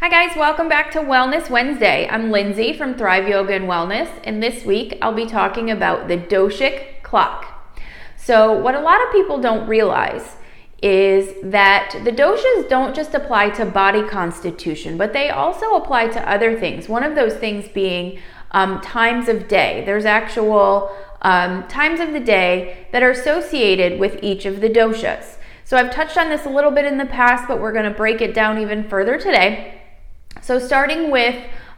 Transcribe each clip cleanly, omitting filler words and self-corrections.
Hi guys, welcome back to Wellness Wednesday. I'm Lindsey from Thrive Yoga and Wellness, and this week I'll be talking about the doshic clock. So what a lot of people don't realize is that the doshas don't just apply to body constitution, but they also apply to other things. One of those things being times of day. There's actual times of the day that are associated with each of the doshas. So I've touched on this a little bit in the past, but we're going to break it down even further today. So starting with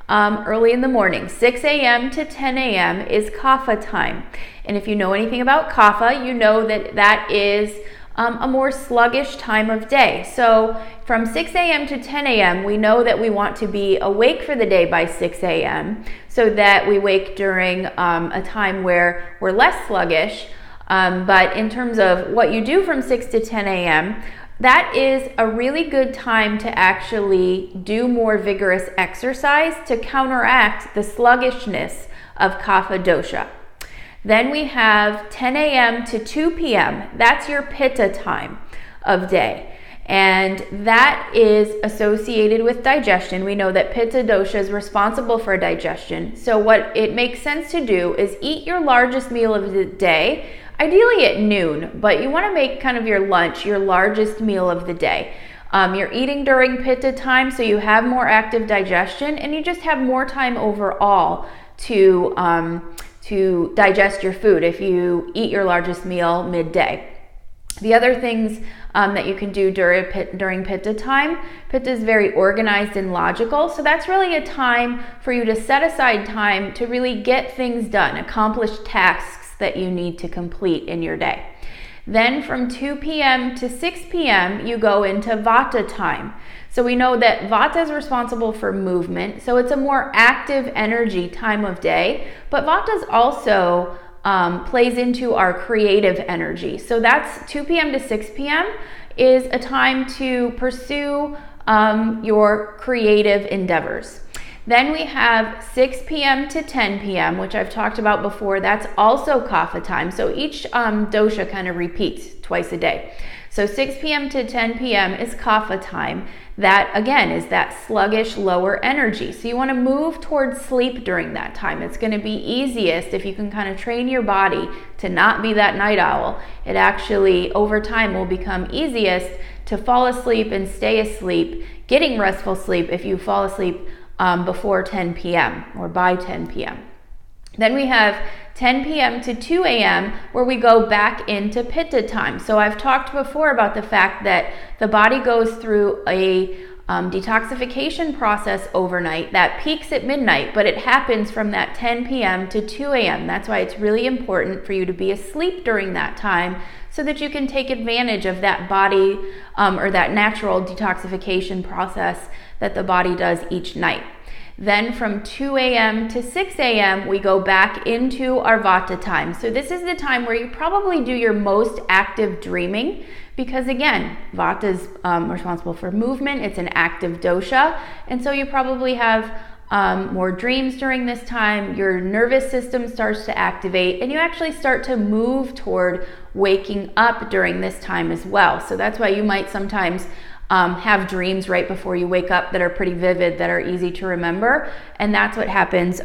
early in the morning, 6 a.m. to 10 a.m. is kapha time. And if you know anything about kapha, you know that that is a more sluggish time of day. So from 6 a.m. to 10 a.m., we know that we want to be awake for the day by 6 a.m. so that we wake during a time where we're less sluggish. But in terms of what you do from 6 to 10 a.m., that is a really good time to actually do more vigorous exercise to counteract the sluggishness of kapha dosha. Then we have 10 a.m. to 2 p.m. That's your pitta time of day. And that is associated with digestion. We know that pitta dosha is responsible for digestion. So what it makes sense to do is eat your largest meal of the day, ideally at noon, but you want to make kind of your lunch your largest meal of the day. You're eating during pitta time, so you have more active digestion, and you just have more time overall to digest your food if you eat your largest meal midday. The other things that you can do during pitta time, pitta is very organized and logical, so that's really a time for you to set aside time to really get things done, accomplish tasks that you need to complete in your day. Then from 2 p.m. to 6 p.m. you go into vata time. So we know that vata is responsible for movement, so it's a more active energy time of day, but vata also plays into our creative energy. So that's 2 p.m. to 6 p.m. is a time to pursue your creative endeavors. Then we have 6 p.m. to 10 p.m., which I've talked about before. That's also kapha time. So each dosha kind of repeats twice a day. So 6 p.m. to 10 p.m. is kapha time. That, again, is that sluggish, lower energy. So you want to move towards sleep during that time. It's going to be easiest if you can kind of train your body to not be that night owl. It actually, over time, will become easiest to fall asleep and stay asleep, getting restful sleep if you fall asleep before 10 p.m. or by 10 p.m. Then we have 10 p.m. to 2 a.m. where we go back into pitta time. So I've talked before about the fact that the body goes through a detoxification process overnight that peaks at midnight, but it happens from that 10 p.m. to 2 a.m. That's why it's really important for you to be asleep during that time so that you can take advantage of that body or that natural detoxification process that the body does each night. Then from 2 a.m. to 6 a.m. we go back into our vata time. So this is the time where you probably do your most active dreaming because, again, vata is responsible for movement. It's an active dosha, and so you probably have more dreams during this time. Your nervous system starts to activate, and you actually start to move toward waking up during this time as well. So that's why you might sometimes have dreams right before you wake up that are pretty vivid, that are easy to remember, and that's what happens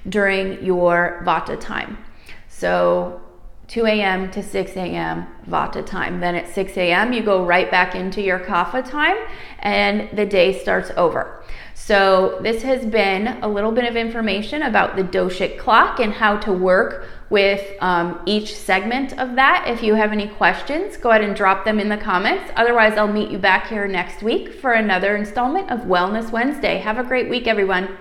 during your vata time. So 2 a.m. to 6 a.m. vata time. Then at 6 a.m. you go right back into your kapha time and the day starts over. So this has been a little bit of information about the doshic clock and how to work with each segment of that. If you have any questions, go ahead and drop them in the comments. Otherwise, I'll meet you back here next week for another installment of Wellness Wednesday. Have a great week, everyone.